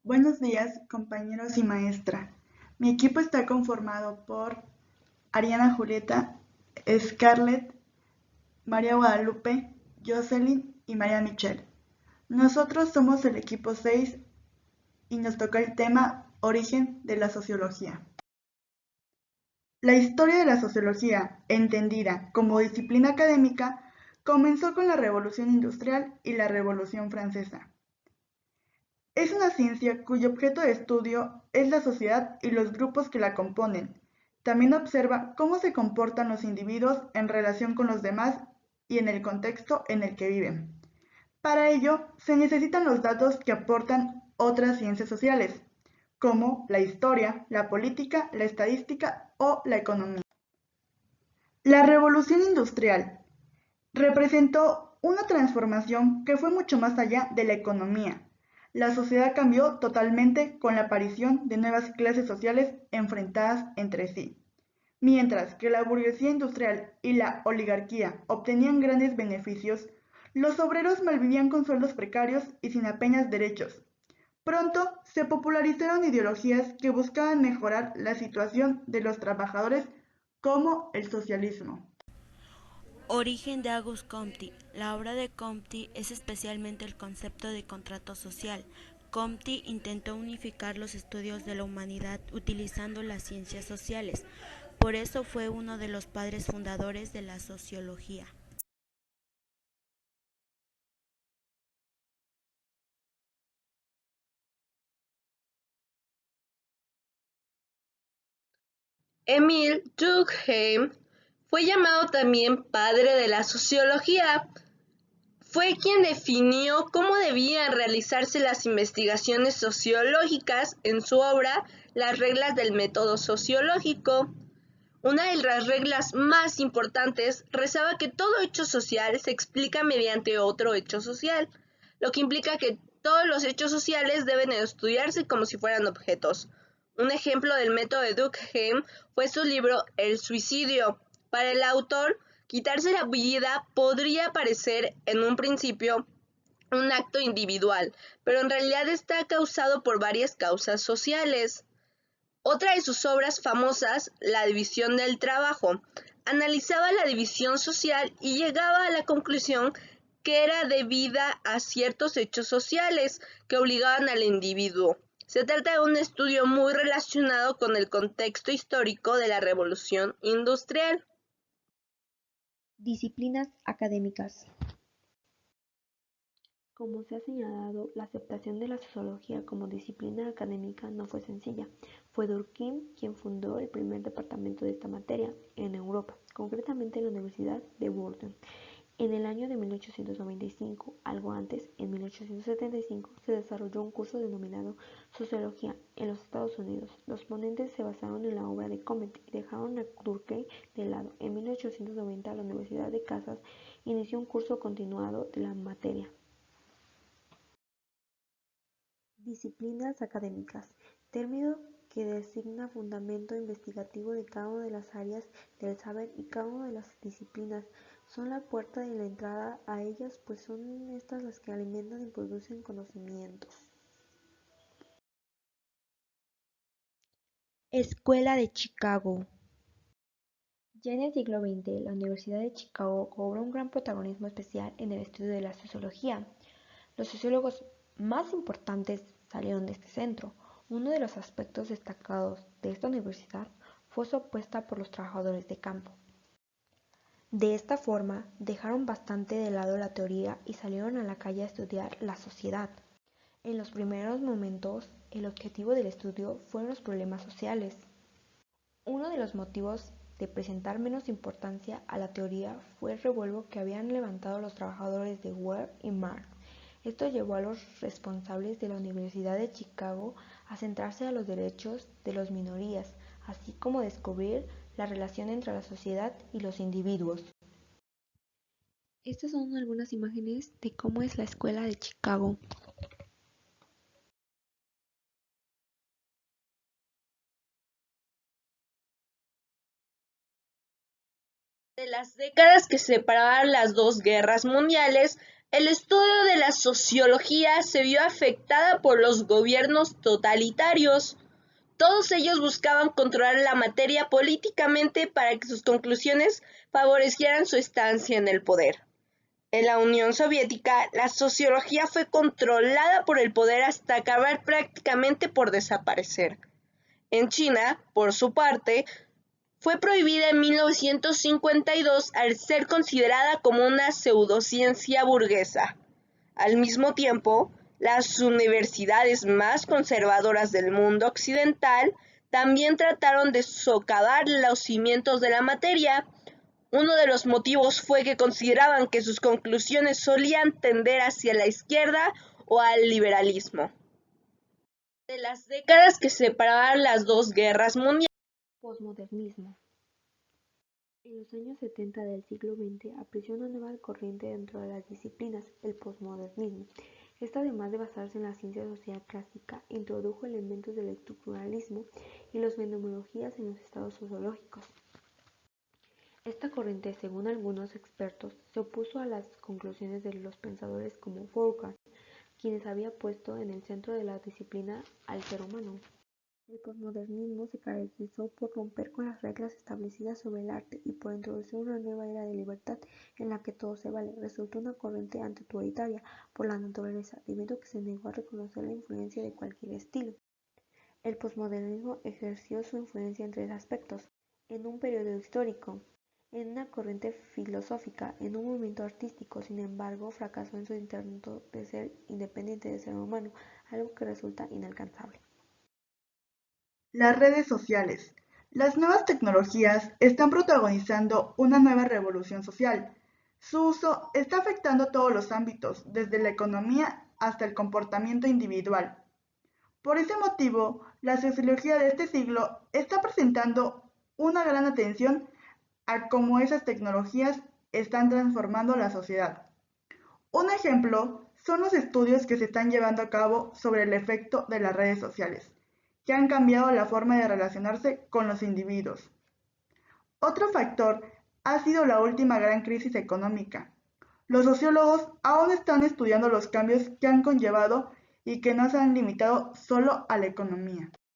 Buenos días, compañeros y maestra. Mi equipo está conformado por Ariana Julieta, Scarlett, María Guadalupe, Jocelyn y María Michelle. Nosotros somos el equipo 6 y nos toca el tema Origen de la sociología. La historia de la sociología, entendida como disciplina académica, comenzó con la Revolución Industrial y la Revolución Francesa. Es una ciencia cuyo objeto de estudio es la sociedad y los grupos que la componen. También observa cómo se comportan los individuos en relación con los demás y en el contexto en el que viven. Para ello, se necesitan los datos que aportan otras ciencias sociales, como la historia, la política, la estadística o la economía. La revolución industrial representó una transformación que fue mucho más allá de la economía. La sociedad cambió totalmente con la aparición de nuevas clases sociales enfrentadas entre sí. Mientras que la burguesía industrial y la oligarquía obtenían grandes beneficios, los obreros malvivían con sueldos precarios y sin apenas derechos. Pronto se popularizaron ideologías que buscaban mejorar la situación de los trabajadores, como el socialismo. Origen de Auguste Comte. La obra de Comte es especialmente el concepto de contrato social. Comte intentó unificar los estudios de la humanidad utilizando las ciencias sociales. Por eso fue uno de los padres fundadores de la sociología. Emile Durkheim fue llamado también padre de la sociología. Fue quien definió cómo debían realizarse las investigaciones sociológicas en su obra Las reglas del método sociológico. Una de las reglas más importantes rezaba que todo hecho social se explica mediante otro hecho social, lo que implica que todos los hechos sociales deben estudiarse como si fueran objetos. Un ejemplo del método de Durkheim fue su libro El suicidio. Para el autor, quitarse la vida podría parecer en un principio un acto individual, pero en realidad está causado por varias causas sociales. Otra de sus obras famosas, La división del trabajo, analizaba la división social y llegaba a la conclusión que era debida a ciertos hechos sociales que obligaban al individuo. Se trata de un estudio muy relacionado con el contexto histórico de la Revolución Industrial. Disciplinas académicas. Como se ha señalado, la aceptación de la sociología como disciplina académica no fue sencilla. Fue Durkheim quien fundó el primer departamento de esta materia en Europa, concretamente en la Universidad de Burdon. En el año de 1895, algo antes, en 1875, se desarrolló un curso denominado Sociología en los Estados Unidos. Los ponentes se basaron en la obra de Comte y dejaron a Durkheim de lado. En 1890, la Universidad de Kansas inició un curso continuado de la materia. Disciplinas académicas, término que designa fundamento investigativo de cada una de las áreas del saber y cada una de las disciplinas son la puerta de la entrada a ellas, pues son estas las que alimentan y producen conocimientos. Escuela de Chicago. Ya en el siglo XX, la Universidad de Chicago cobró un gran protagonismo especial en el estudio de la sociología. Los sociólogos más importantes salieron de este centro. Uno de los aspectos destacados de esta universidad fue su apuesta por los trabajadores de campo. De esta forma, dejaron bastante de lado la teoría y salieron a la calle a estudiar la sociedad. En los primeros momentos, el objetivo del estudio fueron los problemas sociales. Uno de los motivos de presentar menos importancia a la teoría fue el revuelo que habían levantado los trabajadores de Ware y Marx. Esto llevó a los responsables de la Universidad de Chicago a centrarse en los derechos de las minorías, así como descubrir la relación entre la sociedad y los individuos. Estas son algunas imágenes de cómo es la escuela de Chicago. De las décadas que separaban las dos guerras mundiales, El estudio de la sociología se vio afectada por los gobiernos totalitarios. Todos ellos buscaban controlar la materia políticamente para que sus conclusiones favorecieran su estancia en el poder. En la Unión Soviética, la sociología fue controlada por el poder hasta acabar prácticamente por desaparecer. En China, por su parte, fue prohibida en 1952 al ser considerada como una pseudociencia burguesa. Al mismo tiempo, las universidades más conservadoras del mundo occidental también trataron de socavar los cimientos de la materia. Uno de los motivos fue que consideraban que sus conclusiones solían tender hacia la izquierda o al liberalismo. De las décadas que separaban las dos guerras mundiales, Posmodernismo. En los años 70 del siglo XX apareció una nueva corriente dentro de las disciplinas, el posmodernismo. Esta, además de basarse en la ciencia social clásica, introdujo elementos del estructuralismo y las fenomenologías en los estados sociológicos. Esta corriente, según algunos expertos, se opuso a las conclusiones de los pensadores como Foucault, quienes había puesto en el centro de la disciplina al ser humano. El posmodernismo se caracterizó por romper con las reglas establecidas sobre el arte y por introducir una nueva era de libertad en la que todo se vale. Resultó una corriente antiautoritaria por la naturaleza, debido a que se negó a reconocer la influencia de cualquier estilo. El posmodernismo ejerció su influencia en tres aspectos: en un periodo histórico, en una corriente filosófica, en un movimiento artístico. Sin embargo, fracasó en su intento de ser independiente del ser humano, algo que resulta inalcanzable. Las redes sociales. Las nuevas tecnologías están protagonizando una nueva revolución social. Su uso está afectando todos los ámbitos, desde la economía hasta el comportamiento individual. Por ese motivo, la sociología de este siglo está presentando una gran atención a cómo esas tecnologías están transformando la sociedad. Un ejemplo son los estudios que se están llevando a cabo sobre el efecto de las redes sociales, que han cambiado la forma de relacionarse con los individuos. Otro factor ha sido la última gran crisis económica. Los sociólogos aún están estudiando los cambios que han conllevado y que no se han limitado solo a la economía.